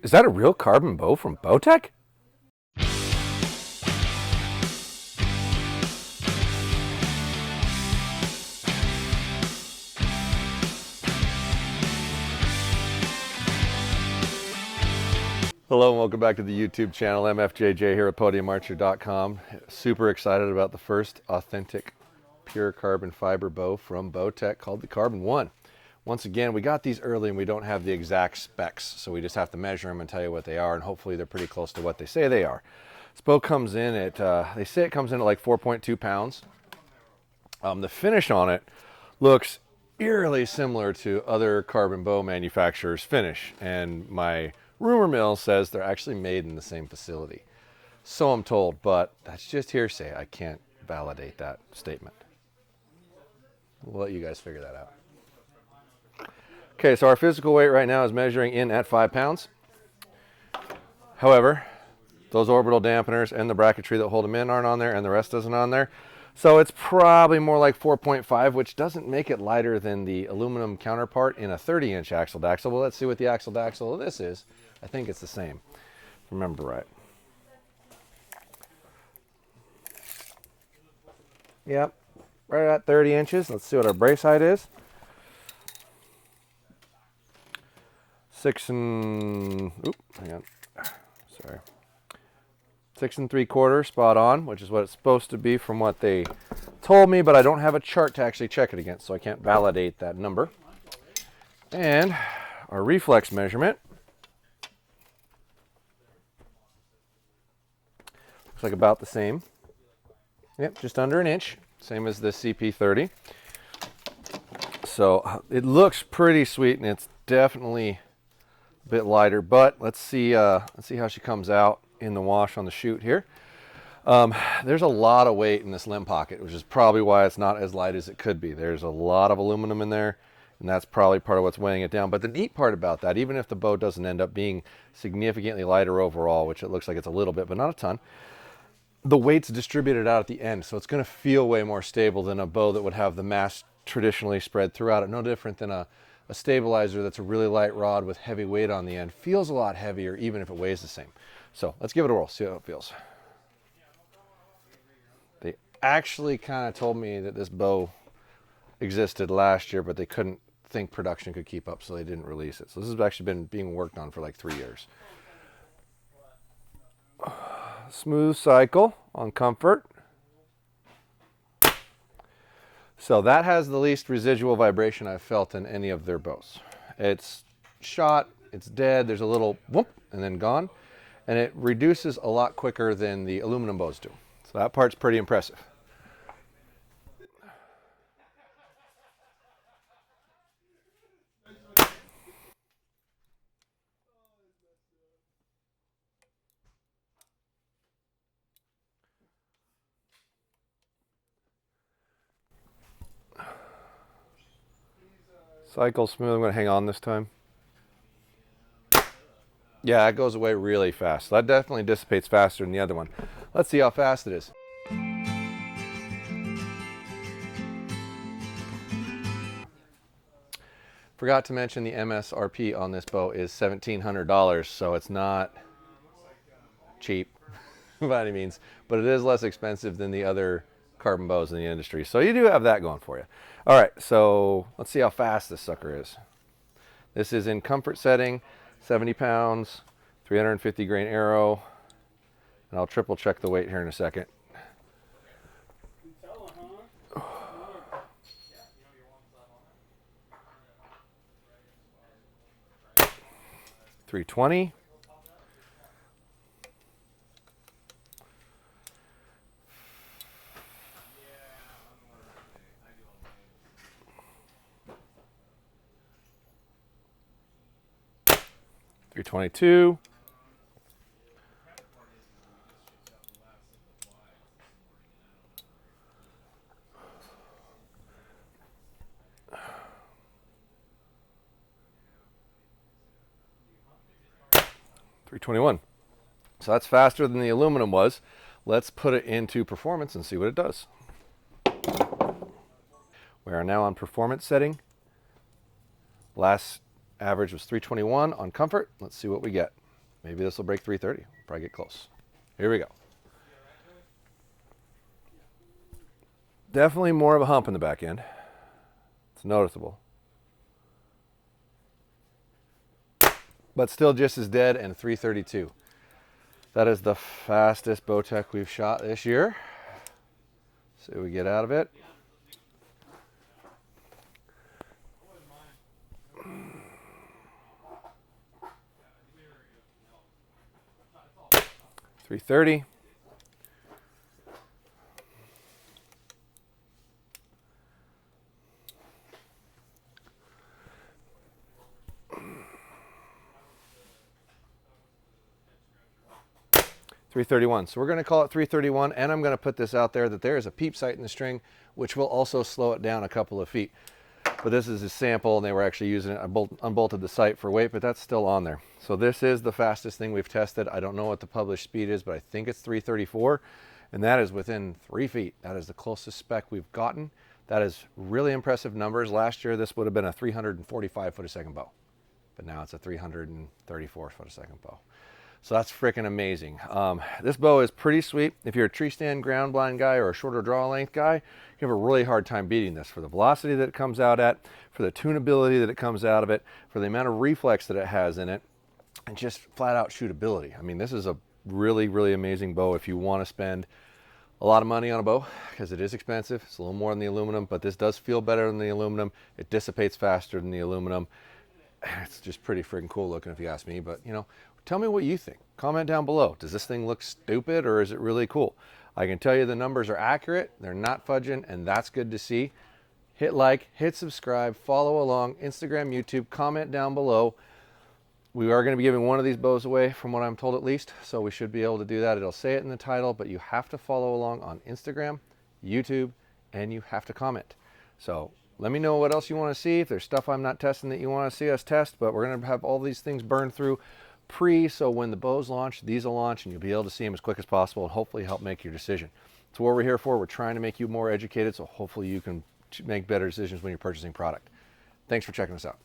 Is that a real carbon bow from Bowtech? Hello and welcome back to the YouTube channel. MFJJ here at podiumarcher.com. Super excited about the first authentic pure carbon fiber bow from Bowtech called the Carbon 1. Once again, we got these early and we don't have the exact specs, so we just have to measure them and tell you what they are, and hopefully they're pretty close to what they say they are. This bow comes in at, they say it comes in at like 4.2 pounds. The finish on it looks eerily similar to other carbon bow manufacturers' finish, and my rumor mill says they're actually made in the same facility. So I'm told, but that's just hearsay. I can't validate that statement. We'll let you guys figure that out. Okay, so our physical weight right now is measuring in at 5 pounds. However, those orbital dampeners and the bracketry that hold them in aren't on there, and the rest isn't on there. So it's probably more like 4.5, which doesn't make it lighter than the aluminum counterpart in a 30-inch axle daxel. Well, let's see what the axle daxel of this is. I think it's the same, remember right. Yep, right at 30 inches. Let's see what our brace height is. 6 and 6 3/4, spot on, which is what it's supposed to be from what they told me, but I don't have a chart to actually check it against, so I can't validate that number. And our reflex measurement looks like about the same. Yep, just under an inch, same as the CP30. So it looks pretty sweet, and it's definitely a bit lighter, but let's see how she comes out in the wash on the chute here. There's a lot of weight in this limb pocket, which is probably why it's not as light as it could be. There's a lot of aluminum in there, and that's probably part of what's weighing it down. But the neat part about that, even if the bow doesn't end up being significantly lighter overall, which it looks like it's a little bit, but not a ton, the weight's distributed out at the end, so it's going to feel way more stable than a bow that would have the mass traditionally spread throughout it. No different than a stabilizer that's a really light rod with heavy weight on the end. Feels a lot heavier even if it weighs the same. So let's give it a whirl, see how it feels. They actually kind of told me that this bow existed last year, but they couldn't think production could keep up, so they didn't release it. So this has actually been being worked on for like 3 years. Smooth cycle on comfort. So that has the least residual vibration I've felt in any of their bows. It's shot, it's dead, there's a little whoop and then gone, and it reduces a lot quicker than the aluminum bows do. So that part's pretty impressive. Cycle smooth. I'm going to hang on this time. Yeah, it goes away really fast. That definitely dissipates faster than the other one. Let's see how fast it is. Forgot to mention the MSRP on this bow is $1,700, so it's not cheap by any means, but it is less expensive than the other carbon bows in the industry. So you do have that going for you. All right, so let's see how fast this sucker is. This is in comfort setting, 70 pounds, 350 grain arrow, and I'll triple check the weight here in a second. 320. 322. 321. So that's faster than the aluminum was. Let's put it into performance and see what it does. We are now on performance setting. Last Average was 321 on comfort. Let's see what we get. Maybe this will break 330. Probably get close. Here we go. Definitely more of a hump in the back end. It's noticeable. But still just as dead, and 332. That is the fastest Bowtech we've shot this year. See what we get out of it. .330. .331. So we're going to call it 331, and I'm going to put this out there that there is a peep sight in the string, which will also slow it down a couple of feet. But this is a sample, and they were actually using it. I unbolted the sight for weight, but that's still on there. So this is the fastest thing we've tested. I don't know what the published speed is, but I think it's 334, and that is within 3 feet. That is the closest spec we've gotten. That is really impressive numbers. Last year, this would have been a 345 foot a second bow, but now it's a 334 foot a second bow. So that's freaking amazing. This bow is pretty sweet. If you're a tree stand ground blind guy or a shorter draw length guy, you have a really hard time beating this for the velocity that it comes out at, for the tunability that it comes out of it, for the amount of reflex that it has in it, and just flat out shootability. I mean, this is a really, really amazing bow if you want to spend a lot of money on a bow, because it is expensive. It's a little more than the aluminum, but this does feel better than the aluminum. It dissipates faster than the aluminum. It's just pretty freaking cool looking if you ask me, but you know, tell me what you think. Comment down below. Does this thing look stupid or is it really cool? I can tell you the numbers are accurate. They're not fudging, and that's good to see. Hit like, hit subscribe, follow along, Instagram, YouTube, comment down below. We are going to be giving one of these bows away, from what I'm told at least, so we should be able to do that. It'll say it in the title, but you have to follow along on Instagram, YouTube, and you have to comment. So let me know what else you want to see. If there's stuff I'm not testing that you want to see us test, but we're going to have all these things burned through so when the bows launch, these will launch, and you'll be able to see them as quick as possible and hopefully help make your decision. That's what we're here for. We're trying to make you more educated, so hopefully you can make better decisions when you're purchasing product. Thanks for checking us out.